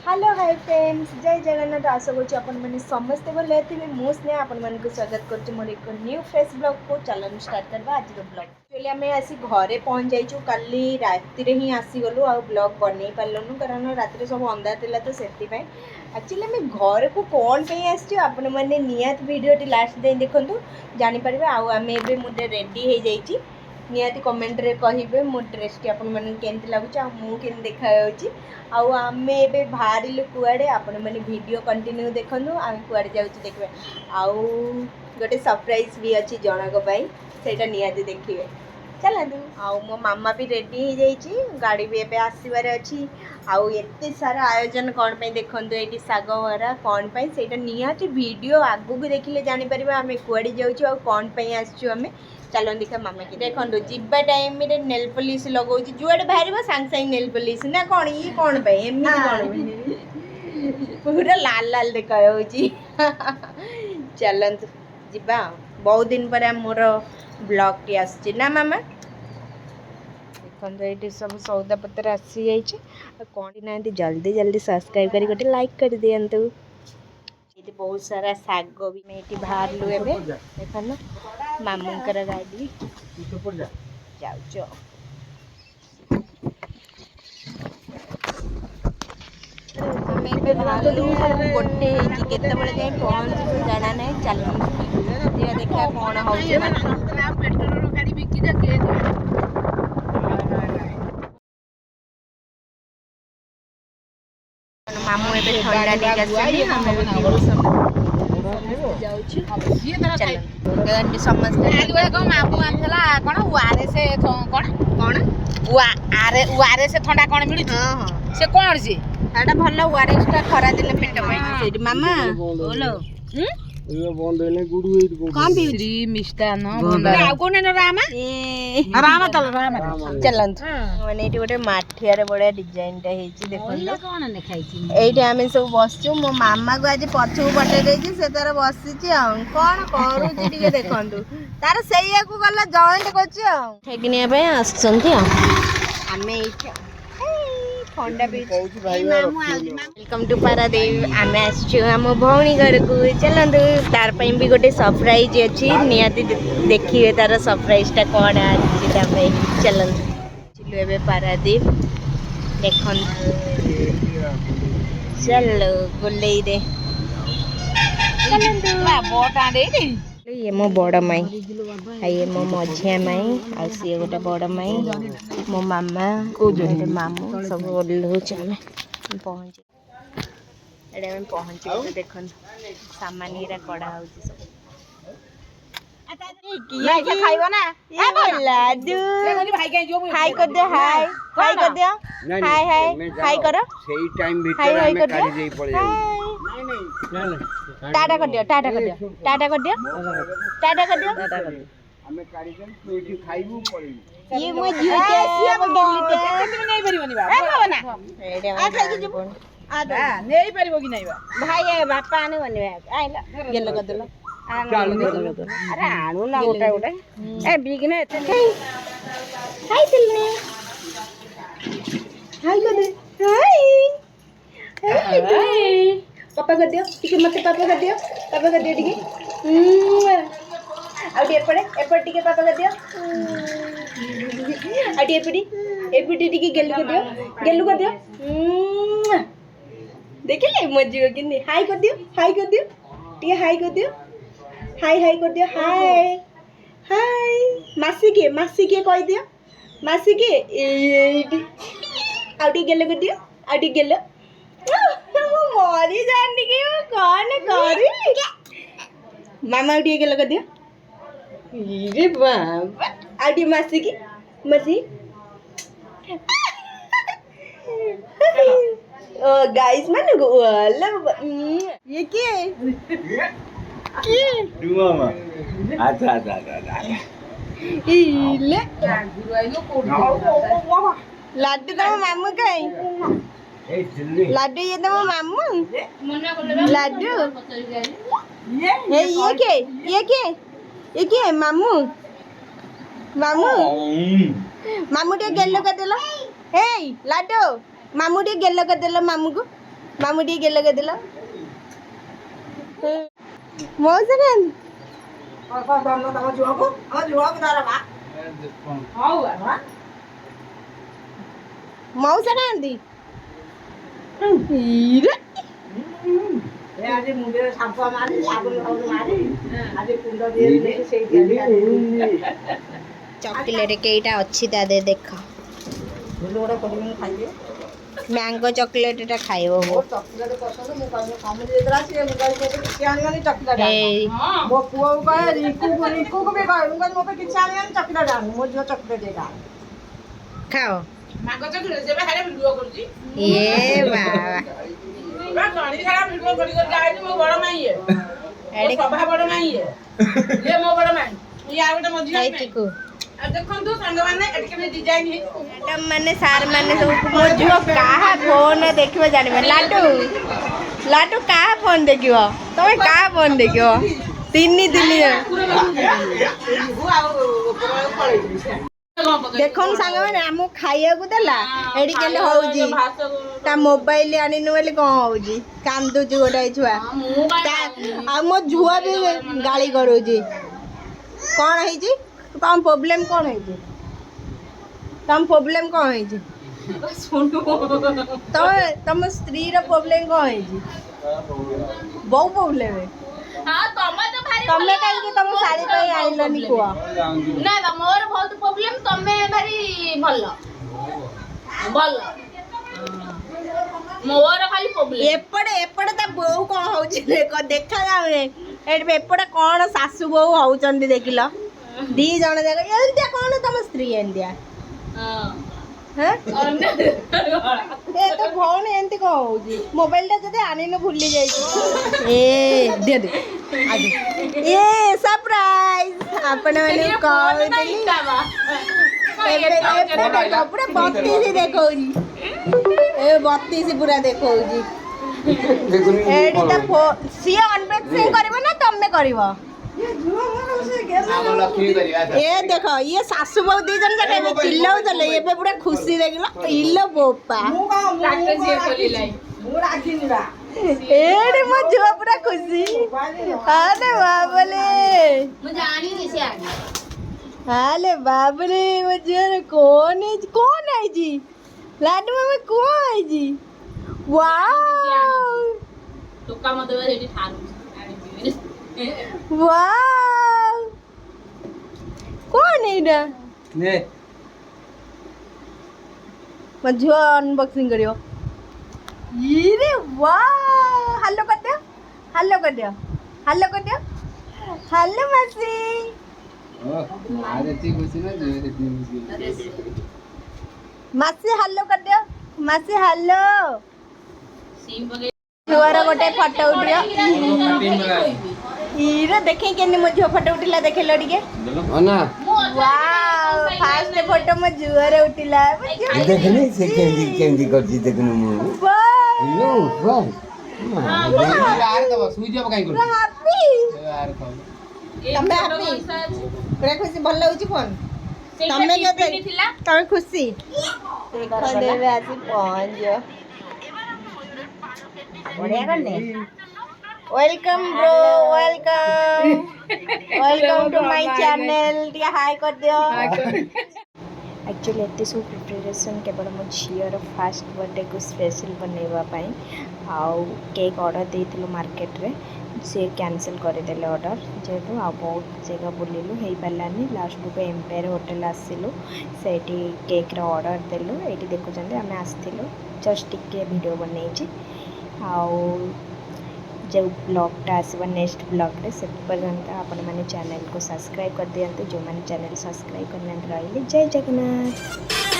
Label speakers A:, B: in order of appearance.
A: Hello hi friends जय जगन्नाथ आशा करुँच आपने समस्ते भले थे मु स्नेह आपण स्वागत कर मोर एक न्यू फ्रेश ब्लॉग को चलन स्टार्ट करवा आज ब्लॉग एक्चुअली आम आसी घरे पहुँच जाइए काली राति ही आसीगलु आ ब्लॉग बनई पार्लुनु कारण रात सब अंधार था तो से एक्चुअली आम घर को कौन पे आपण मैंने निहत वीडियो लास्ट जाए देखूँ जानीपर आम मुझे रेडी हो जाइए निहाती कमेंट रे कहिबे मो ड्रेस टी आपन मन केंति लागुच आ मु केन देखा होची आ आमे एबे बाहरिलु कुआडे आपन मन वीडियो कंटिन्यू देखनु आ कुआडे जाउची देखबे आ गोटे सरप्राइज भी अछि जनक पई सेटा निहाती देखिबे चलंदु आ मो मामा भी रेडी हो जाइची गाड़ी भी एबे आसीबार अछि आ एते सारा आयोजन कोन पई देखंतु एटी सागो वरा कोन पई सेटा निहाती वीडियो आगु को देखिले जानि परबे आमे कुआडे जाउची आ कोन पई आछू आमे चलो देखा मामा की देखो जीवा टाइम में नेल पॉलिश लगौच जुआड़े बाहर सांग सांग नेल पॉलिश ना कौन ये कौन पे एमती कौन पूरा लाल लाल देखा चलत जीवा बहुत दिन पर मोर ब्लॉग टी आसी ना मामा देखो ये सब सौदा पत्र आसी जाइए कौन ना जल्दी जल्दी सब्सक्राइब कर गोटे लाइक कर दिंतु ये बहुत सारा शाग भी मैं बाहर लु एबे देखन मामूंकर गाड़ी जाऊच गोटे केत बड़े जाए पहुँचू जाना ना चलो देखा कौन हो मामू ए ठंडा नहीं थंडा कौन मिलू से कौन सी भल ओआरएस टा खरा दिन पेट मामा बोलो बंद हेले गुडू कौन भी श्री मिष्टान आ कोन रामा ए रामा चलन माने एटी गोटे माठिया रे बडा डिजाइन टा हेची देखन कोन लिखाई छी एटी आमे सब बसचू मो मामा को आज पछू बटे देजी से तार बसिची आ कोन करू छी टिके देखंतु तार सेया को गला जॉइंट करची आ ठेकनिया पे आछंती आ आमे एटा ठंडा भी वेलकम टू पारादीप आम आम भौणी घर को चलतु तार भी गोटे सरप्राइज अच्छी निहाती देखिए तार सरप्राइज टा कौन आए चलतु ए पारादीप देख चलो गोले ये मो बड़ माई आ ये मो मझिया माई आ सी गोटे बड़ माई मो मामा मामू सब ओल्लौच पहुँच पहुँच देख सामान हीरा कड़ा हो हाय कर दे हाय हाय कर दे हाय हाय हाय करो सही टाइम भीतर हाय कर दे टाटा कर दियो टाटा कर दियो टाटा कर दियो टाटा कर दियो हमें कारीगर पेटी खाइबू पड़ी ये मो जीव के सिया गेली ते नहीं परिबनी बा ए बाबा ना आ खाइ के जब आ नहीं परिबो कि नहीं बा भाई ए बापा आने बने आइला गेल कर देलो अरे आनु ना गोटा गोटा ए बिगने हाय दिलने हाय कर दे हाय पापा कर दियो टिके मते पापा कर दियो टिके आउटी एपड़ टिके पापा कर दियो आउटी एपड़ी टिके गेलु कर दियो देखिले मजी हो कि हाय कर दियो टिके हाय कर दियो हाय कर दियो हाय हाय मासी के कह दियो मासी के आउटी गेल कर दियो आउटी गेल मरी जानी कि कौन करी मामा उठिए के लगा दिया रे बाबा आटी मासी की मासी ओ गाइस माने गो वाला ये के मामा अच्छा इले लाडू तो मामू कहीं लाडू ये तो मामू लाडू ये के मामू मामू टे गेलो कर देलो हे लाडू मामू टे गेलो कर देलो मामू को ମାମୁଁ ଟିକେ ଗେଲ କରିଦେଲ ମଉସା କାନ୍ଦି ମଉସା କାନ୍ଦି
B: ଆଜି ମୁଣ୍ଡରେ ସାମ୍ପୁ ମାରି ସାବୁନ ମାରି ଆଜି କୁଣ୍ଡ দিয়ে ସେଇ
A: ଚକୋଲେଟ୍ କେଇଟା ଅଛି ତା ଦେ ଦେଖ
B: ଗୋଟେ କରିକି ଖାଇଦିଏ
A: ମ୍ୟାଙ୍ଗୋ ଚକୋଲେଟ୍ଟା ଖାଇବ
B: ମୋର ଚକୋଲେଟ୍ ପସନ୍ଦ ମୁଁ କହିଲି ସମୁଦ୍ର ଯେତେବେଳେ ଆସିବେ ମୁଁ କହିଲି କିଛି ଆଣିବନି ଚକୋଲେଟ୍
A: ଏଇ
B: ମୋ ପୁଅକୁ କହେ ରିକୁକୁ ବି କହେ ମୁଁ କହିଲି ମୋ ପାଇଁ କିଛି ଆଣିବନି ଚକୋଲେଟ୍ ଆଣି ମୋ ଝିଅ ଚକୋଲେଟ୍ ଏକା
A: ଖାଅ
C: ମାଗ ଚକୋଲେଟ୍ ସେବେ ହାରେ ଭିଡିଓ କରୁଛି
A: ଏ ବାବା
C: ପୁରା ଗଣି ସାରା ଭିଡିଓ କରି କରି ଯାଉଛି ମୋ ବଡ ମାଇଁ ଇଏ ମୋ ସଭା ବଡ ମାଇଁ ଇଏ ମୋ ବଡ ମାଇଁ ଇଏ ଆଉ ଗୋଟେ ମଝି ମାଇଁ
A: ଖାଇଟିକୁ
C: ଆଉ ଦେଖନ୍ତୁ ସାଙ୍ଗମାନେ ଏଠି କେମିତି ଡିଜାଇନ ହେଇଛି
A: ମ୍ୟାଡାମ ମାନେ ସାର୍ ମାନେ ସବୁ ମୋ ଝିଅ କାହା ଫୋନ୍ ଦେଖିବ ଜାଣିବ ଲାଟୁ ଲାଟୁ କାହା ଫୋନ୍ ଦେଖିବ ତମେ କାହା ଫୋନ୍ ଦେଖିବ ତିନି ଦେଖୁନ ସାଙ୍ଗମାନେ ଆମକୁ ଖାଇବାକୁ ଦେଲା ଏଠି କେମିତି ହଉଛି ତା ମୋବାଇଲ ଆଣିନୁ ବୋଲି କଣ ହଉଛି କାନ୍ଦୁଛି ଗୋଟେ ଛୁଆ ଆଉ ମୋ ଝୁଅ ବି ଗାଳି କରୁଛି କଣ ହେଇଛି ତମ ପ୍ରୋବ୍ଲେମ କଣ ହେଇଛି ତମ ପ୍ରୋବ୍ଲେମ କଣ ହେଇଛି ତମ ସ୍ତ୍ରୀର ପ୍ରୋବ୍ଲେମ କଣ ହେଇଛି ବହୁ ପ୍ରୋବ୍ଲେମ ତମେ କାହିଁକି ତମ ଶାଢୀ ପାଇଁ ଆଣିଲନି କୁହ
D: ନା ନା ମୋର ବହୁତ ପ୍ରୋବ୍ଲେମ ତମେ ଭାରି ଭଲ ଭଲ ମୋର ଖାଲି ପ୍ରୋବ୍ଲେମ
A: ଏପଟେ ଏପଟେ ତା ବୋଉ କଣ ହଉଛି ଦେଖା ଯାଉନି ଏପଟେ କଣ ଶାଶୁ ବୋଉ ହଉଛନ୍ତି ଦେଖିଲ ଦି ଜଣ ଯାକ ଏମିତିଆ କଣ ତମ ସ୍ତ୍ରୀ ଏମିତିଆ ଏ ତ ଭଉଣୀ ଏମିତି କଣ ହଉଛି ମୋବାଇଲଟା ଯଦି ଆଣିନୁ ଭୁଲି ଯାଇଛି ଏ ଦିଅ ଦିଅ ଏ ସରପ୍ରାଇଜ ଆପଣ ମାନଙ୍କୁ କହୁଥିଲି ପୁରା 32 ଦେଖଉଛି ଏ 32 ପୁରା ଦେଖଉଛି ଏଠି ତା ସିଏ ଅନବକ୍ସିଂ କରିବ ନା ତମେ କରିବ ଏ ଦେଖ ଇଏ ଶାଶୁ ବୋଉ ଦି ଜଣ ଯାକ ଏବେ ଚିଲ୍ଲାଉଥିଲେ ଏବେ ପୁରା ଖୁସି ଦେଖିଲ ଇଲୋ ବୋପା ଏଠି ମୋ ଝିଅ ପୁରା ଖୁସି ଆରେ ବାବଲେ
D: ମୁଁ ଜାଣିନି ସେ
A: ଆଲେ ବାବରେ ମୋ ଝିଅର କଣ ହେଇଛି ଲାଡୁ ମାମା କଣ ହେଇଛି ୱାଓ
D: ଟୋକା ମତେ ସେଠି ଠାରୁଛି
A: ୱାଓ କଣ ଏଇଟା ମୋ ଝିଅ ଅନବକ୍ସିଂ କରିବ ଇରେ ୱାଓ ହାଲୋ କରିଦିଅ ହାଲୋ କରିଦିଅ ହାଲୋ କରିଦିଅ ହାଲୋ ମାସି ମାସି ହାଲୋ କରିଦିଅ ମାସି ହାଲୋ ଛୁଆର ଗୋଟେ ଫଟୋ ଉଠିବ ଇରେ ଦେଖେଇ କେମିତି ମୋ ଝିଅ ଫଟୋ ଉଠିଲା ଦେଖେଇଲ ଟିକେ ୱାଓ ଫାଷ୍ଟ ଫଟୋ ମୋ ଝିଅର ଉଠିଲା
E: देखने से केंदी करती देखने मु लो वाह
A: यार दबा सुई जब काई करू हैप्पी तमे हैप्पी पुरा खुशी ଭଲ ଲାଗୁଛି फोन तमे केते तमे खुशी देखा देबे आसी पहुंच जो बढ़िया करने welcome bro welcome welcome to my channel टिया हाय कर दियो एक्चुअली एते सब प्रिपरेशन केवल मो झीर फास्ट बर्थडे को स्पेशल बनवाई आउ केक ऑर्डर देथिलु मार्केट रे से कैंसिल करदेले ऑर्डर जेहेतु आ बहुत जगह बुलिलु हो पारानी लास्ट को एम्पायर होटल आसिलु से केक रो ऑर्डर देलु ये देखुं आम आसलु जस्ट टिके वीडियो बनई आउ जो ब्लॉगटा आसवा नेक्स्ट ब्लॉग से पर्यंत आपण मैंने चैनल को सब्सक्राइब कर दियंतु जो मैंने चैनल सब्सक्राइब करना रही जय जगन्नाथ।